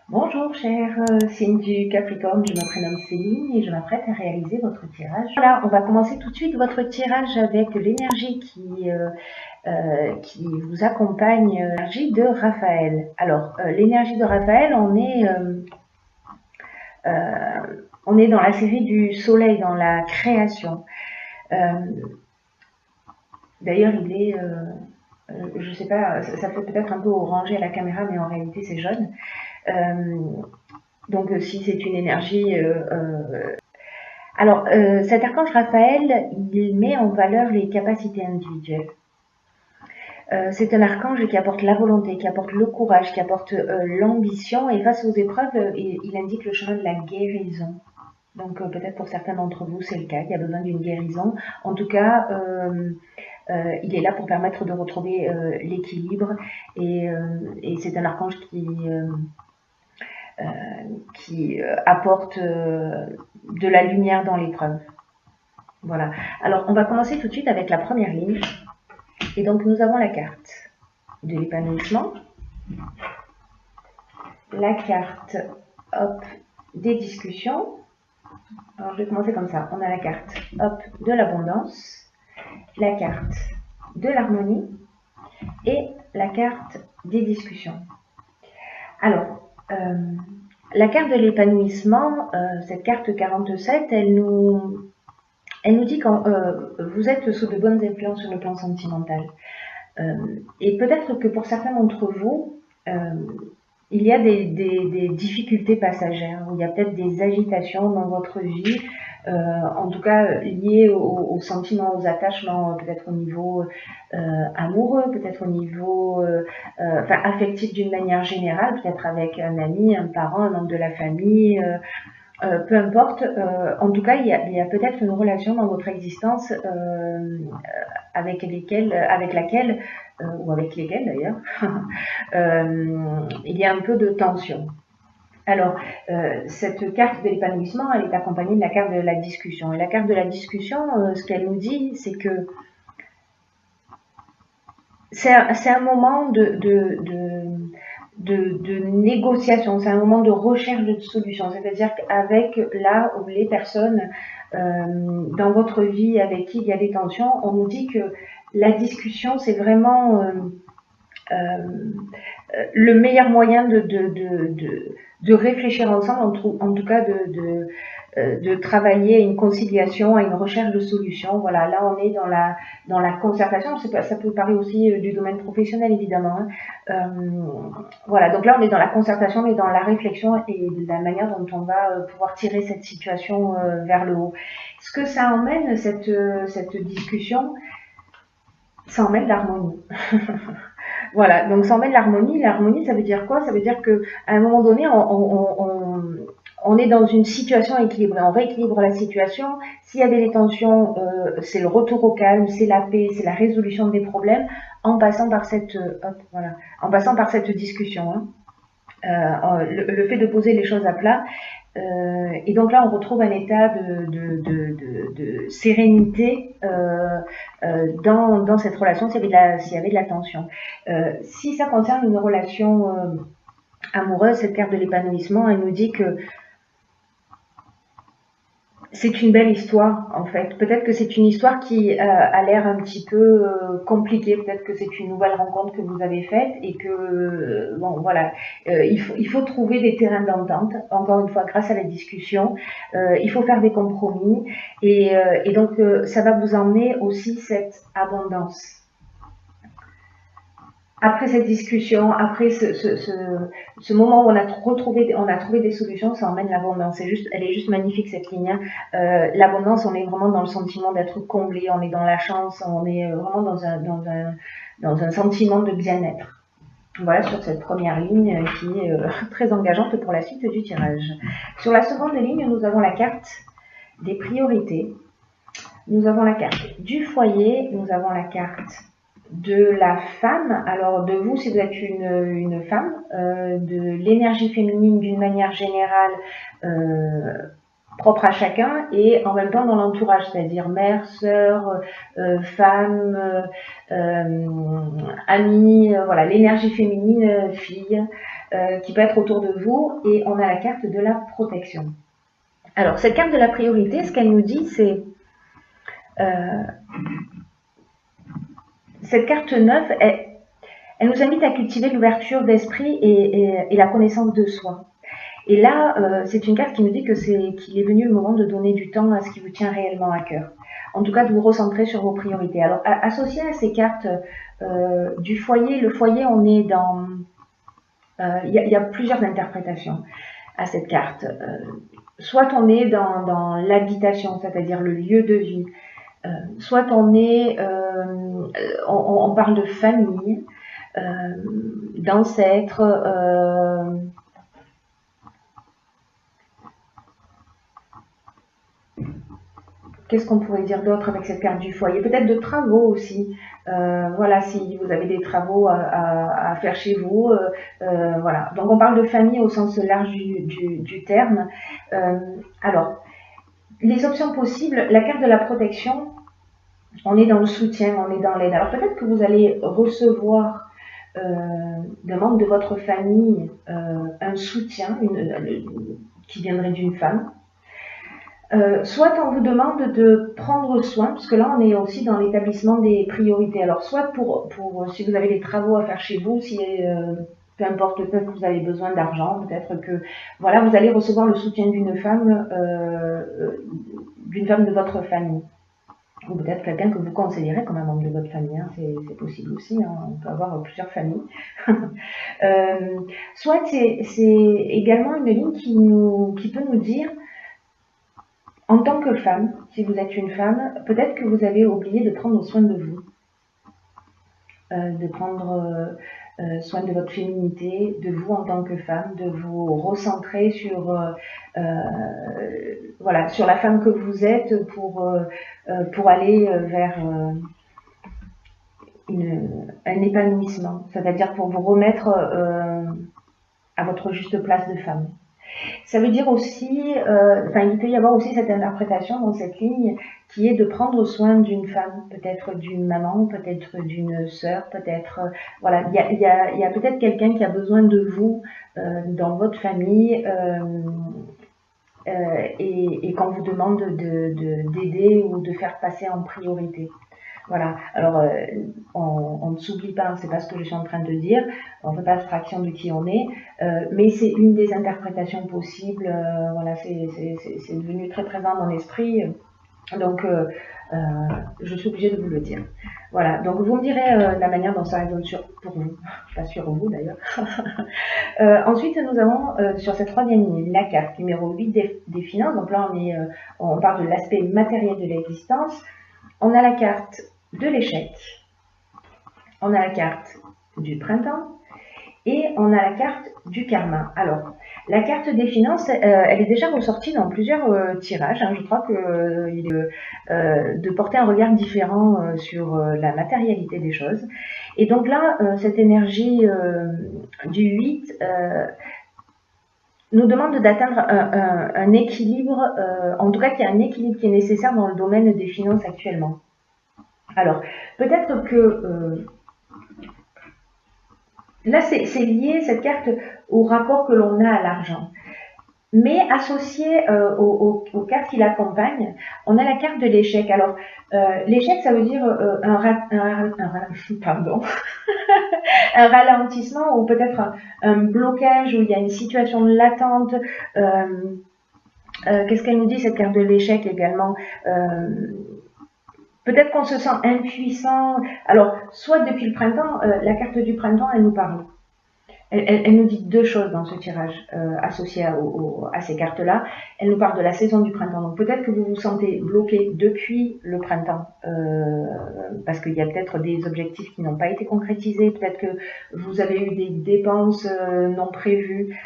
Bonjour chère signe du Capricorne, je me prénomme Céline et je m'apprête à réaliser votre tirage. Voilà, on va commencer tout de suite votre tirage avec l'énergie qui vous accompagne, l'énergie de Raphaël. Alors, l'énergie de Raphaël, on est dans la série du soleil, dans la création. D'ailleurs, il est, je sais pas, ça fait peut-être un peu orangé à la caméra, mais en réalité c'est jaune. Donc si c'est une énergie... Alors, cet archange Raphaël, il met en valeur les capacités individuelles. C'est un archange qui apporte la volonté, qui apporte le courage, qui apporte l'ambition, et face aux épreuves, il indique le chemin de la guérison. Donc peut-être pour certains d'entre vous, c'est le cas, il y a besoin d'une guérison. En tout cas, il est là pour permettre de retrouver l'équilibre, et c'est un archange qui apporte de la lumière dans l'épreuve. Voilà. Alors, on va commencer tout de suite avec la première ligne. Et donc, nous avons la carte de l'épanouissement, la carte, hop, des discussions. Alors, je vais commencer comme ça. On a la carte, hop, de l'abondance, la carte de l'harmonie et la carte des discussions. Alors, la carte de l'épanouissement, cette carte 47, elle nous dit que vous êtes sous de bonnes influences sur le plan sentimental. Et peut-être que pour certains d'entre vous, il y a des difficultés passagères, où il y a peut-être des agitations dans votre vie, en tout cas liées aux sentiments, aux attachements, peut-être au niveau amoureux, peut-être au niveau affectif d'une manière générale, peut-être avec un ami, un parent, un membre de la famille, peu importe. En tout cas, il y a peut-être une relation dans votre existence avec laquelle, ou avec lesquelles d'ailleurs, il y a un peu de tension. Alors, cette carte de l'épanouissement, elle est accompagnée de la carte de la discussion. Et la carte de la discussion, ce qu'elle nous dit, c'est que c'est un moment de négociation, c'est un moment de recherche de solutions. C'est-à-dire qu'avec là où les personnes dans votre vie avec qui il y a des tensions, on nous dit que la discussion, c'est vraiment le meilleur moyen de réfléchir ensemble, en tout cas de travailler à une conciliation, à une recherche de solutions. Voilà, là on est dans la concertation. Ça peut parler aussi du domaine professionnel évidemment. Voilà, donc là on est dans la concertation, mais dans la réflexion et la manière dont on va pouvoir tirer cette situation vers le haut. Ce que ça emmène, cette discussion, ça emmène l'harmonie. Voilà, donc ça emmène l'harmonie. L'harmonie, ça veut dire quoi? Ça veut dire qu'à un moment donné, on est dans une situation équilibrée. On rééquilibre la situation. S'il y avait des tensions, c'est le retour au calme, c'est la paix, c'est la résolution des problèmes en passant par cette, en passant par cette discussion. Hein. Le fait de poser les choses à plat. Et donc là, on retrouve un état de sérénité dans cette relation s'il y avait de la tension. Si ça concerne une relation amoureuse, cette carte de l'épanouissement, elle nous dit que c'est une belle histoire en fait. Peut-être que c'est une histoire qui a l'air un petit peu compliquée. Peut-être que c'est une nouvelle rencontre que vous avez faite et que bon voilà, il faut trouver des terrains d'entente. Encore une fois, grâce à la discussion, il faut faire des compromis et donc ça va vous emmener aussi cette abondance. Après cette discussion, après ce moment où on a trouvé des solutions, ça emmène l'abondance. Elle est juste magnifique cette ligne. L'abondance, on est vraiment dans le sentiment d'être comblé, on est dans la chance, on est vraiment dans un sentiment de bien-être. Voilà sur cette première ligne qui est très engageante pour la suite du tirage. Sur la seconde ligne, nous avons la carte des priorités. Nous avons la carte du foyer, nous avons la carte de la femme, alors de vous si vous êtes une femme, de l'énergie féminine d'une manière générale propre à chacun et en même temps dans l'entourage, c'est-à-dire mère, sœur, femme, amie, voilà, l'énergie féminine, fille. qui peut être autour de vous, et on a la carte de la protection. Alors, cette carte de la priorité, ce qu'elle nous dit, c'est cette carte 9, elle nous invite à cultiver l'ouverture d'esprit et la connaissance de soi. Et là, c'est une carte qui nous dit qu'il est venu le moment de donner du temps à ce qui vous tient réellement à cœur. En tout cas, de vous recentrer sur vos priorités. Alors, associé à ces cartes du foyer, le foyer, on est dans... Il y a plusieurs interprétations à cette carte. Soit on est dans l'habitation, c'est-à-dire le lieu de vie. Soit on est... on parle de famille, d'ancêtres... Qu'est-ce qu'on pourrait dire d'autre avec cette carte du foyer? Peut-être de travaux aussi. Voilà, si vous avez des travaux à faire chez vous. Voilà. Donc on parle de famille au sens large du terme. Alors, les options possibles, la carte de la protection, on est dans le soutien, on est dans l'aide. Alors peut-être que vous allez recevoir d'un membre de votre famille un soutien qui viendrait d'une femme. Soit on vous demande de prendre soin, parce que là on est aussi dans l'établissement des priorités. Alors soit pour si vous avez des travaux à faire chez vous, si peu importe, peut-être que vous avez besoin d'argent, peut-être que voilà, vous allez recevoir le soutien d'une femme de votre famille. Ou peut-être quelqu'un que vous considérez comme un membre de votre famille, hein. C'est possible aussi, hein. On peut avoir plusieurs familles. Soit c'est également une ligne qui peut nous dire, en tant que femme, si vous êtes une femme, peut-être que vous avez oublié de prendre soin de vous, de prendre soin de votre féminité, de vous en tant que femme, de vous recentrer sur, voilà, sur la femme que vous êtes pour aller vers un épanouissement, c'est-à-dire pour vous remettre à votre juste place de femme. Ça veut dire aussi, il peut y avoir aussi cette interprétation dans cette ligne qui est de prendre soin d'une femme, peut-être d'une maman, peut-être d'une sœur, peut-être, voilà, il y a peut-être quelqu'un qui a besoin de vous dans votre famille et qu'on vous demande d'aider ou de faire passer en priorité. Voilà, alors on ne s'oublie pas, hein, c'est pas ce que je suis en train de dire, on ne fait pas abstraction de qui on est, mais c'est une des interprétations possibles, voilà, c'est devenu très présent dans l'esprit, donc je suis obligée de vous le dire. Voilà, donc vous me direz la manière dont ça résonne pour vous, pas sur vous d'ailleurs. Ensuite, nous avons sur cette troisième ligne la carte numéro 8 des finances, donc là on parle de l'aspect matériel de l'existence. On a la carte de l'échec, on a la carte du printemps et on a la carte du karma. Alors, la carte des finances, elle est déjà ressortie dans plusieurs tirages. Hein. Je crois qu'il est de porter un regard différent sur la matérialité des choses. Et donc là, cette énergie du 8 nous demande d'atteindre un équilibre, en tout cas qu'il y a un équilibre qui est nécessaire dans le domaine des finances actuellement. Alors, peut-être que là, c'est lié, cette carte, au rapport que l'on a à l'argent. Mais associé aux cartes qui l'accompagnent, on a la carte de l'échec. Alors, l'échec, ça veut dire un ralentissement ou peut-être un blocage où il y a une situation de latente. Qu'est-ce qu'elle nous dit, cette carte de l'échec également? Peut-être qu'on se sent impuissant. Alors, soit depuis le printemps, la carte du printemps, elle nous parle. Elle nous dit deux choses dans ce tirage associé à ces cartes-là. Elle nous parle de la saison du printemps. Donc peut-être que vous vous sentez bloqué depuis le printemps parce qu'il y a peut-être des objectifs qui n'ont pas été concrétisés. Peut-être que vous avez eu des dépenses non prévues,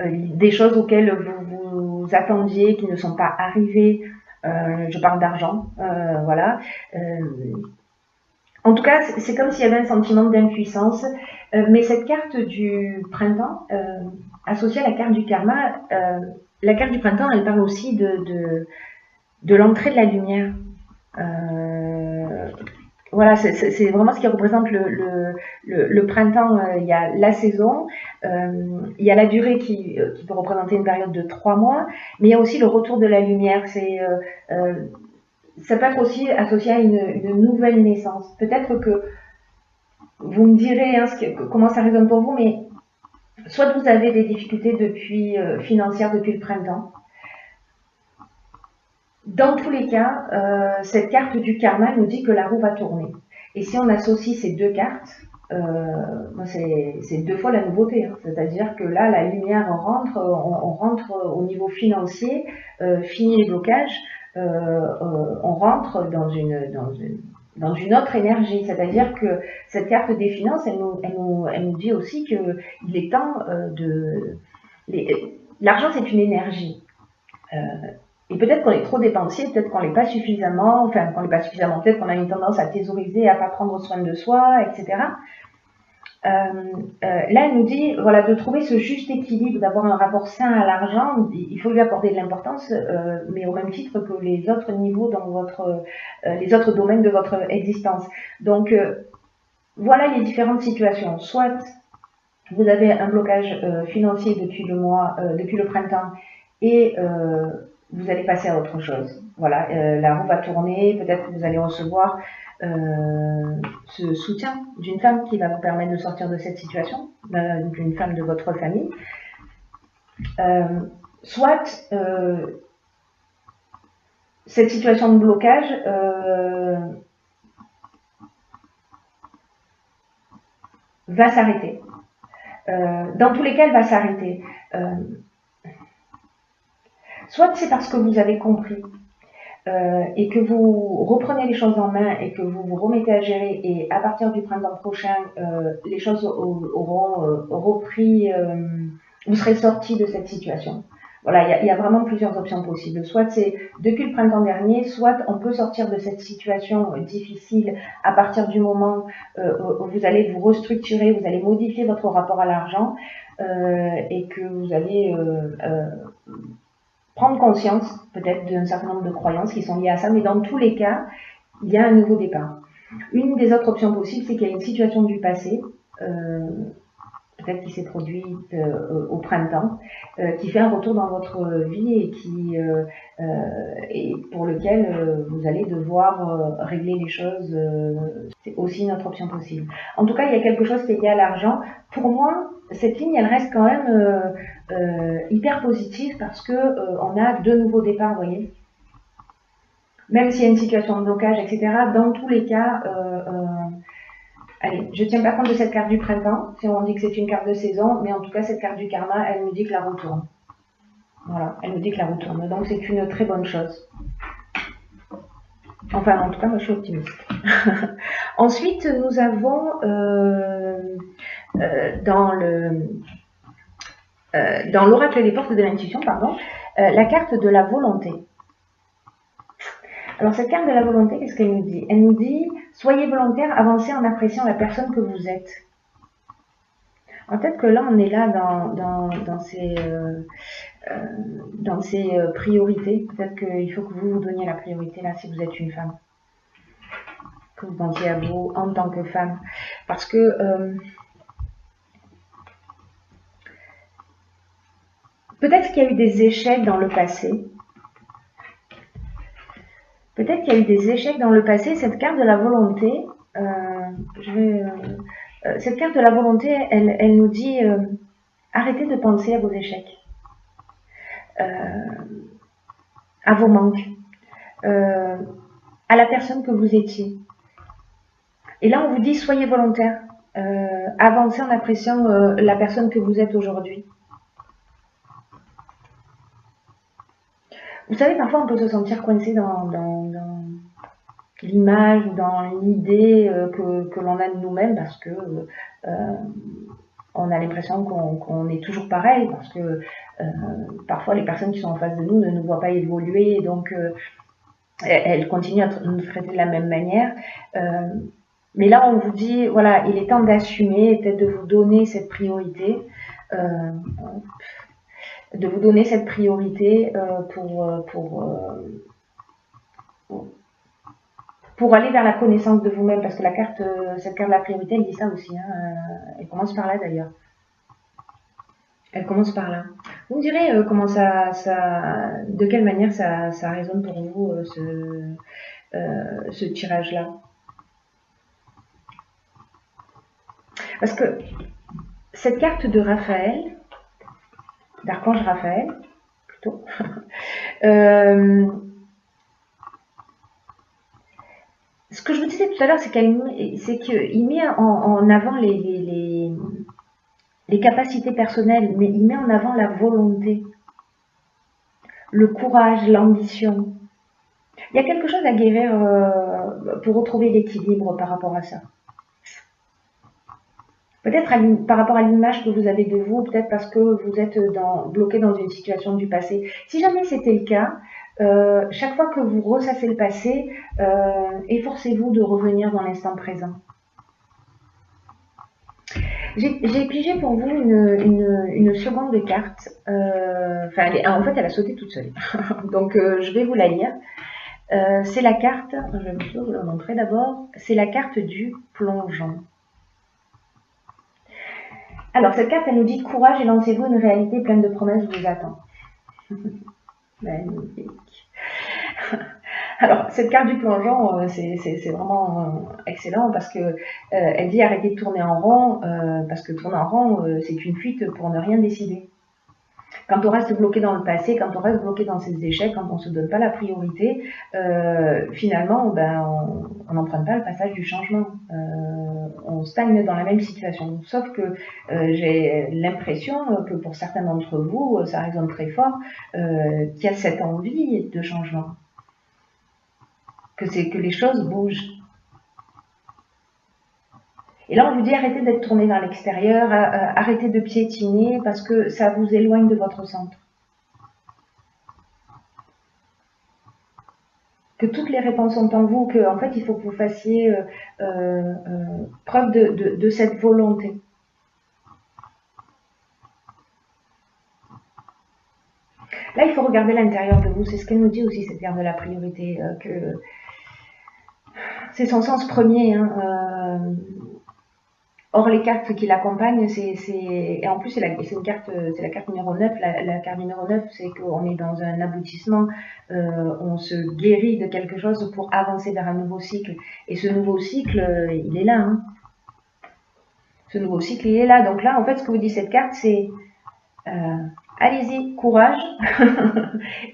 des choses auxquelles vous attendiez qui ne sont pas arrivées. Je parle d'argent, voilà. En tout cas, c'est comme s'il y avait un sentiment d'impuissance. Mais cette carte du printemps, associée à la carte du karma, la carte du printemps, elle parle aussi de l'entrée de la lumière. voilà, c'est vraiment ce qui représente le printemps. Il y a la saison, il y a la durée qui peut représenter une période de 3 mois, mais il y a aussi le retour de la lumière. Ça peut être aussi associé à une nouvelle naissance. Peut-être que vous me direz hein, comment ça résonne pour vous, mais soit vous avez des difficultés financières depuis le printemps. Dans tous les cas, cette carte du karma nous dit que la roue va tourner. Et si on associe ces deux cartes, c'est 2 fois la nouveauté. Hein. C'est-à-dire que là, la lumière rentre, on rentre au niveau financier, fini les blocages, on rentre dans une autre énergie. C'est-à-dire que cette carte des finances, elle nous dit aussi qu'il est temps l'argent, c'est une énergie. Et peut-être qu'on est trop dépensier, peut-être qu'on l'est pas suffisamment, peut-être qu'on a une tendance à thésauriser, à pas prendre soin de soi, etc. Là, elle nous dit, voilà, de trouver ce juste équilibre, d'avoir un rapport sain à l'argent. Il faut lui accorder de l'importance, mais au même titre que les autres niveaux dans les autres domaines de votre existence. Donc, voilà les différentes situations. Soit vous avez un blocage financier depuis le printemps et vous allez passer à autre chose. Voilà, la roue va tourner, peut-être que vous allez recevoir ce soutien d'une femme qui va vous permettre de sortir de cette situation, d'une femme de votre famille. Soit cette situation de blocage va s'arrêter. Dans tous les cas, elle va s'arrêter. Soit c'est parce que vous avez compris et que vous reprenez les choses en main et que vous vous remettez à gérer, et à partir du printemps prochain, les choses auront repris, vous serez sorti de cette situation. Voilà, il y a vraiment plusieurs options possibles. Soit c'est depuis le printemps dernier, soit on peut sortir de cette situation difficile à partir du moment où vous allez vous restructurer, vous allez modifier votre rapport à l'argent et que vous allez prendre conscience peut-être d'un certain nombre de croyances qui sont liées à ça, mais dans tous les cas, il y a un nouveau départ. Une des autres options possibles, c'est qu'il y a une situation du passé, peut-être qui s'est produite au printemps, qui fait un retour dans votre vie et pour lequel vous allez devoir régler les choses. C'est aussi une autre option possible. En tout cas, il y a quelque chose qui est lié à l'argent. Pour moi, cette ligne, elle reste quand même hyper positive parce que on a 2 nouveaux départs, vous voyez. Même s'il y a une situation de blocage, etc., dans tous les cas, allez, je ne tiens pas compte de cette carte du printemps, si on dit que c'est une carte de saison, mais en tout cas, cette carte du karma, elle nous dit que la roue tourne. Voilà, elle nous dit que la roue tourne. Donc, c'est une très bonne chose. Enfin, en tout cas, moi, je suis optimiste. Ensuite, nous avons dans l'oracle des portes de l'intuition, la carte de la volonté. Alors, cette carte de la volonté, qu'est-ce qu'elle nous dit? Elle nous dit, soyez volontaire, avancez en appréciant la personne que vous êtes. Peut-être que là, on est là dans ces priorités. Peut-être qu'il faut que vous donniez la priorité là si vous êtes une femme. Que vous pensiez à vous en tant que femme. Parce que peut-être qu'il y a eu des échecs dans le passé. Peut-être qu'il y a eu des échecs dans le passé. Cette carte de la volonté, cette carte de la volonté, elle nous dit arrêtez de penser à vos échecs, à vos manques, à la personne que vous étiez. Et là, on vous dit soyez volontaire, avancez en appréciant la personne que vous êtes aujourd'hui. Vous savez, parfois on peut se sentir coincé dans l'image, dans l'idée que l'on a de nous-mêmes parce que on a l'impression qu'on est toujours pareil, parce que parfois les personnes qui sont en face de nous ne nous voient pas évoluer, donc elles continuent à nous traiter de la même manière. Mais là, on vous dit, voilà, il est temps d'assumer, peut-être de vous donner cette priorité, pour pour aller vers la connaissance de vous-même, parce que cette carte de la priorité, elle dit ça aussi, hein, elle commence par là d'ailleurs. Elle commence par là. Vous me direz comment de quelle manière ça résonne pour vous, ce tirage-là. Parce que cette carte de Raphaël, d'Archange Raphaël, plutôt, ce que je vous disais tout à l'heure, c'est qu'il met en avant les capacités personnelles, mais il met en avant la volonté, le courage, l'ambition. Il y a quelque chose à guérir pour retrouver l'équilibre par rapport à ça. Peut-être par rapport à l'image que vous avez de vous, peut-être parce que vous êtes bloqué dans une situation du passé. Si jamais c'était le cas, chaque fois que vous ressassez le passé, efforcez-vous de revenir dans l'instant présent. J'ai pigé pour vous une seconde carte. En fait, elle a sauté toute seule. Donc, je vais vous la lire. C'est la carte, je vais vous la montrer d'abord, c'est la carte du plongeon. Alors, cette carte, elle nous dit « Courage et lancez-vous, une réalité pleine de promesses vous attend. » Magnifique. Alors, cette carte du plongeon, c'est vraiment excellent parce que elle dit « Arrêtez de tourner en rond » parce que tourner en rond, c'est une fuite pour ne rien décider. Quand on reste bloqué dans le passé, quand on reste bloqué dans ses échecs, quand on ne se donne pas la priorité, finalement, on n'emprunte pas le passage du changement. On stagne dans la même situation. Sauf que j'ai l'impression que pour certains d'entre vous, ça résonne très fort, qu'il y a cette envie de changement. Que les choses bougent. Et là, on vous dit arrêtez d'être tourné vers l'extérieur, arrêtez de piétiner parce que ça vous éloigne de votre centre. Que toutes les réponses sont en vous, qu'en fait, il faut que vous fassiez preuve de cette volonté. Là, il faut regarder l'intérieur de vous. C'est ce qu'elle nous dit aussi, cette carte de la priorité. Que c'est son sens premier. Hein, or, les cartes qui l'accompagnent, et en plus, c'est la carte numéro 9. La carte numéro 9, c'est qu'on est dans un aboutissement, on se guérit de quelque chose pour avancer vers un nouveau cycle. Et ce nouveau cycle, il est là. Hein. Ce nouveau cycle, il est là. Donc là, en fait, ce que vous dit cette carte, c'est allez-y, courage,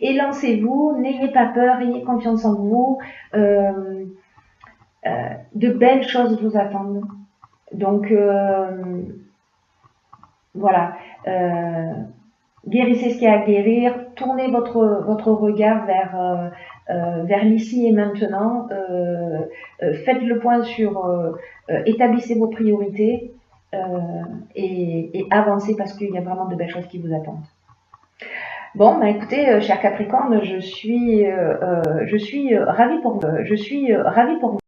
et lancez-vous, n'ayez pas peur, ayez confiance en vous. De belles choses vous attendent. Donc, voilà, guérissez ce qu'il y a à guérir, tournez votre regard vers l'ici et maintenant, faites le point sur, établissez vos priorités et avancez parce qu'il y a vraiment de belles choses qui vous attendent. Bon, écoutez, cher Capricorne, je suis ravie pour vous.